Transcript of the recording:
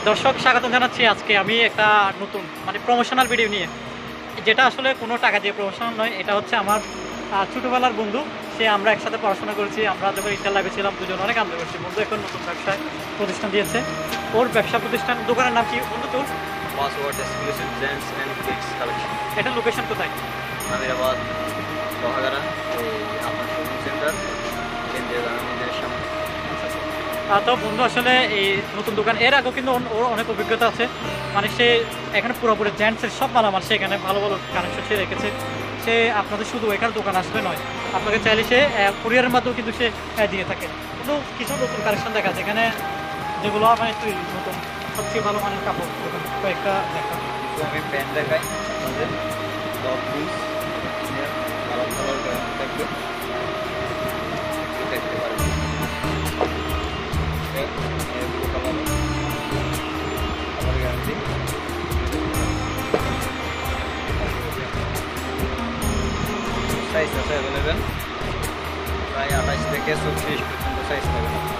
দর্শক স্বাগত জানাচ্ছি। আজকে আমি একটা নতুন মানে প্রমোশনাল ভিডিও নিয়ে, যেটা আসলে কোনো টাকা দিয়ে প্রমোশনাল নয়। এটা হচ্ছে আমার ছোটোবেলার বন্ধু। আমরা একসাথে পড়াশোনা করেছি। আমরা যখন ইন্টার লাইফে ছিলাম দুজন অনেক আনন্দ করছি। বন্ধু এখন নতুন ব্যবসায় প্রতিষ্ঠান দিয়েছে। ওর ব্যবসা প্রতিষ্ঠান দোকানের নাম কি বন্ধু তোর? Password exclusive gents and kids collection. এটা লোকেশন কোথায়? আমিরাবাদ, লোহাগাড়া, এই আপনার শপিং সেন্টার কেন্দ্রীয় গ্রামীণ মন্দিরের সামনে। তো বন্ধু আসলে এই নতুন দোকান, এর আগেও কিন্তু ওর অনেক অভিজ্ঞতা আছে। মানে সে এখানে পুরোপুরি জেন্টসের সব মালামাল সে এখানে ভালো ভালো কানেকশন সে রেখেছে। সে আপনাদের শুধু এখানে দোকান আসবে নয়, আপনাকে চাইলে সে কুরিয়ারের মাধ্যমেও কিন্তু সে দিয়ে থাকে। কিন্তু কিছু নতুন কালেকশন দেখা যায় এখানে, যেগুলো মানে তুই নতুন সবচেয়ে ভালো মানের কাপড় কয়েকটা দেখা। কিছু আমি প্যান্ট দেখাই আপনাদের, টপ পিস কালার কালার থাকবে, দেখতে পারেন। Colour guarantee. সাইজ আছে অ্যাভেলেবেল, প্রায় 28 থেকে 34 পর্যন্ত সাইজ পাবেন।